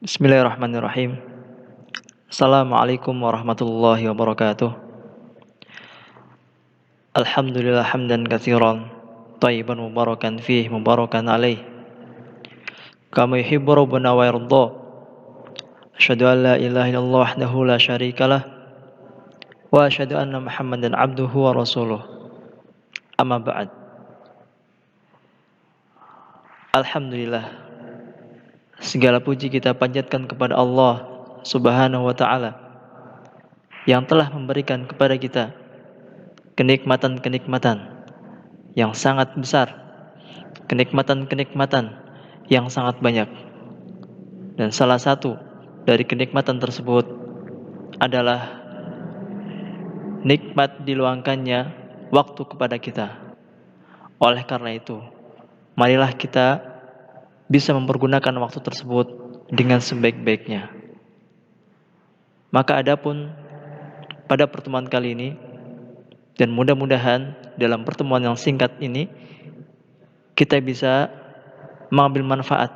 Bismillahirrahmanirrahim. Assalamualaikum warahmatullahi wabarakatuh. Alhamdulillah hamdan katsiran thayyiban mubarakan fih mubarakan alaih. Kama yuhibbu rabbuna wa yarda. Asyhadu an la ilaha illallah wahdahu la syarikalah wa asyhadu anna Muhammadan abduhu wa rasuluh. Amma ba'd. Alhamdulillah, segala puji kita panjatkan kepada Allah Subhanahu wa taala yang telah memberikan kepada kita kenikmatan-kenikmatan yang sangat besar, kenikmatan-kenikmatan yang sangat banyak. Dan salah satu dari kenikmatan tersebut adalah nikmat diluangkannya waktu kepada kita. Oleh karena itu, marilah kita bisa mempergunakan waktu tersebut dengan sebaik-baiknya. Maka adapun pada pertemuan kali ini, dan mudah-mudahan dalam pertemuan yang singkat ini kita bisa mengambil manfaat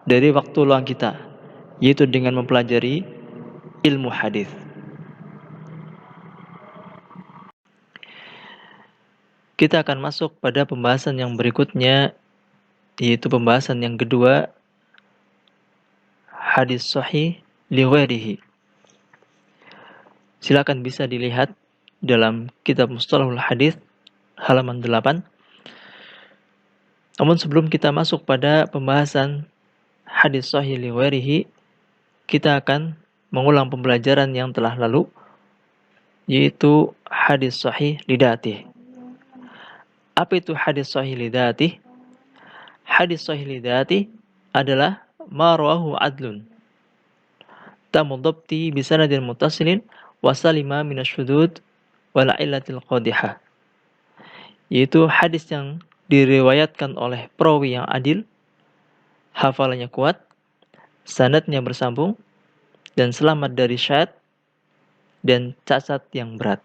dari waktu luang kita, yaitu dengan mempelajari ilmu hadis. Kita akan masuk pada pembahasan yang berikutnya, yaitu pembahasan yang kedua, hadis sahih li ghairihi. Silakan bisa dilihat dalam kitab Mustalahul Hadis halaman 8. Namun sebelum kita masuk pada pembahasan hadis sahih li ghairihi, kita akan mengulang pembelajaran yang telah lalu, yaitu hadis sahih li dzatih. Apa itu hadis sahih li dzatih? Hadis sahih li dzatih adalah ma rawahu adlun tamu dhabti bi sanadin muttasilin wa salima minasyudud wal illatil qadihah. Yaitu hadis yang diriwayatkan oleh perawi yang adil, hafalannya kuat, sanadnya bersambung, dan selamat dari syad dan cacat yang berat.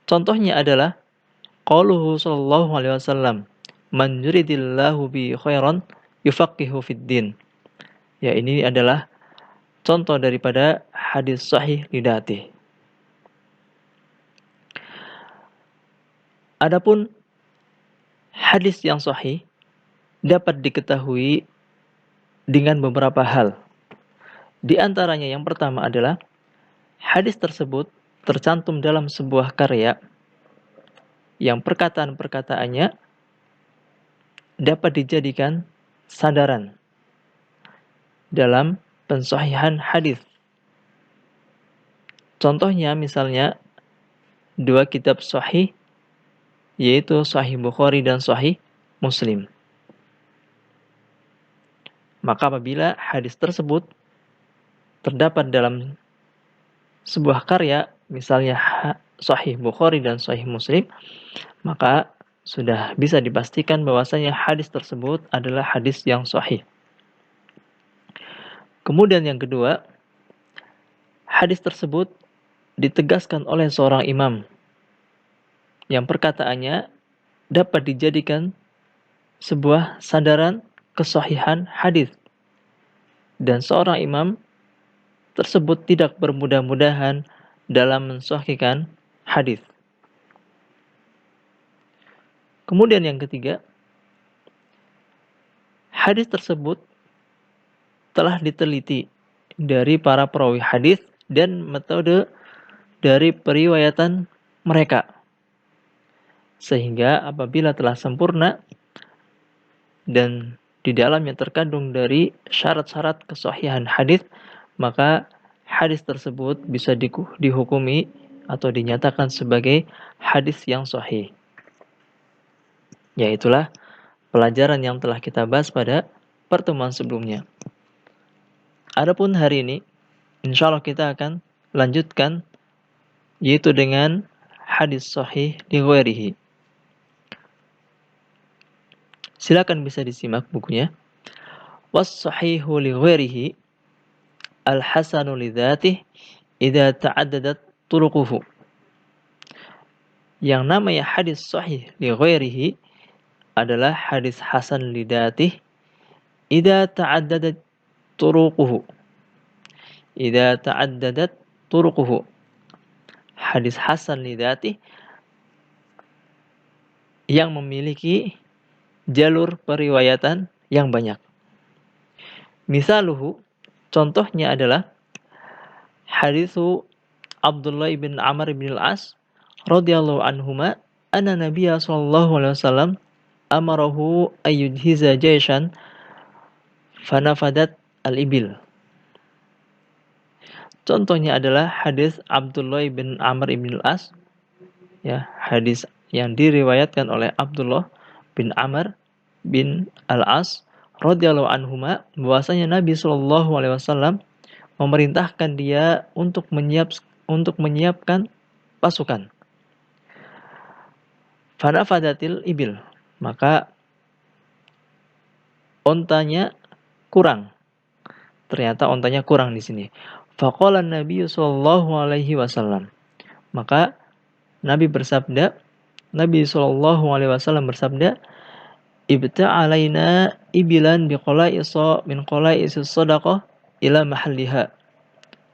Contohnya adalah qauluhu sallallahu alaihi wasallam, man yuridillahu bi khairan yufaqihu fid din. Ya, ini adalah contoh daripada hadis sahih li dzatih. Adapun hadis yang sahih dapat diketahui dengan beberapa hal. Di antaranya yang pertama adalah hadis tersebut tercantum dalam sebuah karya yang perkataan-perkataannya dapat dijadikan sandaran dalam pensahihan hadis. Contohnya misalnya dua kitab sahih, yaitu Sahih Bukhari dan Sahih Muslim. Maka apabila hadis tersebut terdapat dalam sebuah karya, misalnya Sahih Bukhari dan Sahih Muslim, maka sudah bisa dipastikan bahwasanya hadis tersebut adalah hadis yang sahih. Kemudian yang kedua, hadis tersebut ditegaskan oleh seorang imam yang perkataannya dapat dijadikan sebuah sandaran kesahihan hadis, dan seorang imam tersebut tidak bermudah-mudahan dalam mensahihkan hadis. Kemudian yang ketiga, hadis tersebut telah diteliti dari para perawi hadis dan metode dari periwayatan mereka, sehingga apabila telah sempurna dan di dalamnya terkandung dari syarat-syarat kesahihan hadis, maka hadis tersebut bisa dihukumi atau dinyatakan sebagai hadis yang sahih. Yaitulah pelajaran yang telah kita bahas pada pertemuan sebelumnya. Adapun hari ini, insya Allah kita akan lanjutkan, yaitu dengan hadis sahih li ghairihi. Silakan bisa disimak bukunya. Was-sahihu li ghairihi al-hasanu li dzatih idza ta'addadat turuquhu. Yang namanya hadis sahih li ghairihi adalah hadis hasan li dzatih idza ta'addadat turuquhu. Idza ta'addadat turuquhu. Hadis hasan li dzatih yang memiliki jalur periwayatan yang banyak. Misaluhu, contohnya adalah hadisu Abdullah bin Amr bin Al-As radhiyallahu anhuma anna Nabiya sallallahu alaihi wasallam amarahu ayyudhiza jaishan fanafadat al-ibil. Contohnya adalah hadis Abdullah bin Amr bin Al-As, ya, hadis yang diriwayatkan oleh Abdullah bin Amr bin Al-As radhiyallahu anhuma bahwasanya Nabi sallallahu alaihi wasallam memerintahkan dia untuk menyiapkan pasukan. Fanafadatil ibil, maka ontanya kurang. Ternyata ontanya kurang di sini. Faqala Nabi sallallahu alaihi wasallam. Maka Nabi sallallahu alaihi wasallam bersabda, "Ibta'alaina ibilan biqala'isa min qala'is sadaqah ila mahalliha."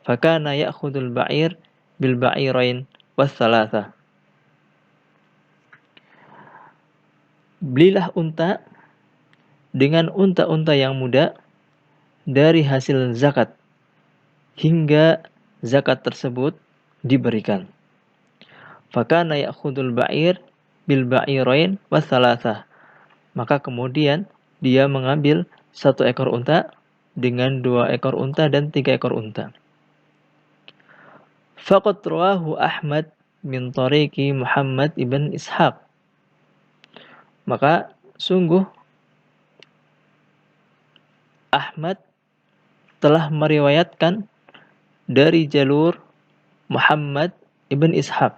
Fakana ya'khudul ba'ir bil ba'irain was thalatha. Belilah unta dengan unta-unta yang muda dari hasil zakat hingga zakat tersebut diberikan. Fakana ya'khudul ba'ir bil ba'irain was thalatha. Maka kemudian dia mengambil 1 ekor unta dengan 2 ekor unta dan 3 ekor unta. Faqad rawahu Ahmad min tariqi Muhammad ibn Ishaq. Maka sungguh Ahmad telah meriwayatkan dari jalur Muhammad ibn Ishaq.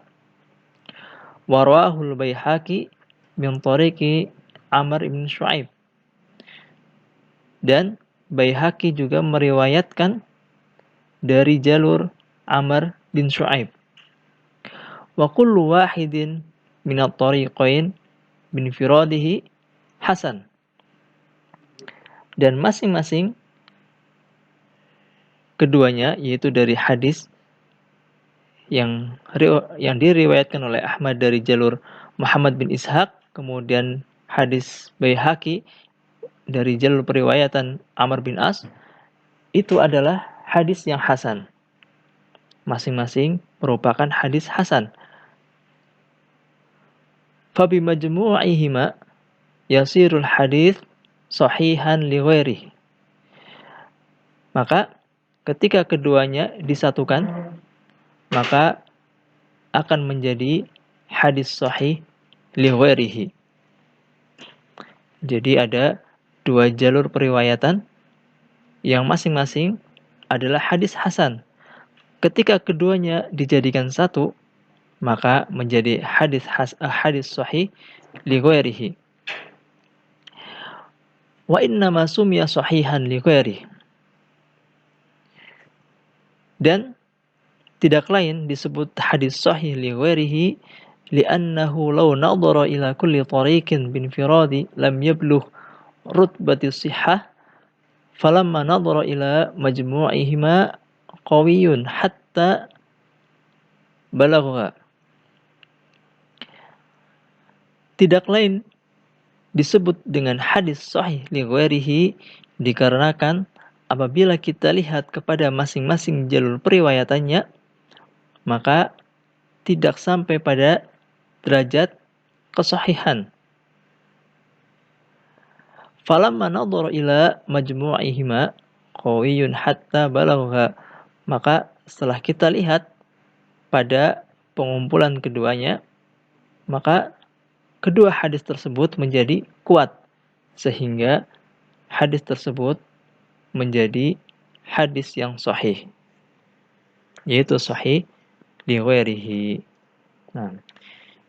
Wa rawahul Baihaqi min tariqi Amr ibn Shu'aib. Dan Baihaqi juga meriwayatkan dari jalur Amr bin Shu'aib. Wa kullu wahidin min at-tariqain bin firadihi hasan. Dan masing-masing keduanya, yaitu dari hadis yang diriwayatkan oleh Ahmad dari jalur Muhammad bin Ishaq, kemudian hadis Baihaqi dari jalur periwayatan Amr bin As, itu adalah hadis yang hasan. Masing-masing merupakan hadis hasan. Fabi majmu'ihima yasirul hadis sahihan li ghairihi. Maka ketika keduanya disatukan, maka akan menjadi hadis sahih li ghairihi. Jadi ada 2 jalur periwayatan yang masing-masing adalah hadis hasan. Ketika keduanya dijadikan satu, maka menjadi hadis sahih li ghairihi. Wa inna ma sumiya sahihan li ghairihi. Dan tidak lain disebut hadis sahih li ghairihi li'annahu law nadhara ila kulli tariqin bin firadi lam yablugh rutbati sihhah falamma nadhara ila majmu'ihima qawiyyun hatta balagha. Tidak lain disebut dengan hadis sahih li ghairihi dikarenakan apabila kita lihat kepada masing-masing jalur periwayatannya, maka tidak sampai pada derajat kesahihan. Falamma nadhara ila majmu'ihima qawiyyun hatta balagha. Maka setelah kita lihat pada pengumpulan keduanya, maka kedua hadis tersebut menjadi kuat sehingga hadis tersebut menjadi hadis yang sahih, yaitu sahih li ghairihi. Nah,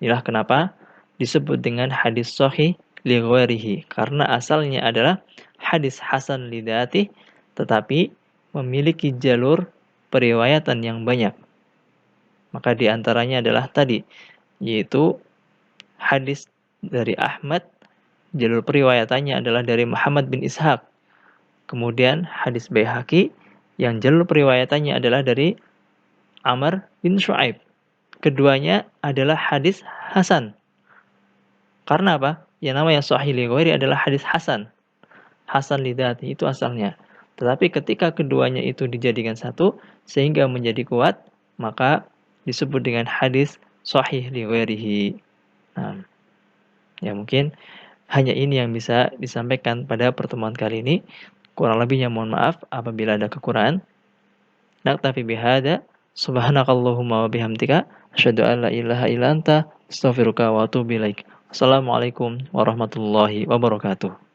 inilah kenapa disebut dengan hadis sahih li ghairihi, karena asalnya adalah hadis hasan li dzatihi tetapi memiliki jalur periwayatan yang banyak. Maka di antaranya adalah tadi, yaitu hadis dari Ahmad, jalur periwayatannya adalah dari Muhammad bin Ishaq. Kemudian hadis Baihaqi yang jalur periwayatannya adalah dari Amr bin Shu'aib. Keduanya adalah hadis hasan. Karena apa? Yang namanya sahih li ghairi adalah hadis hasan. Hasan li dzati itu asalnya. Tetapi ketika keduanya itu dijadikan satu sehingga menjadi kuat, maka disebut dengan hadis sahih li ghairihi. Nah, ya mungkin hanya ini yang bisa disampaikan pada pertemuan kali ini. Kurang lebihnya mohon maaf apabila ada kekurangan. Naktafi bihada. Subhanakallahumma wa bihamdika asyhadu an la ilaha illa anta astaghfiruka wa atubu ilaik. Assalamualaikum warahmatullahi wabarakatuh.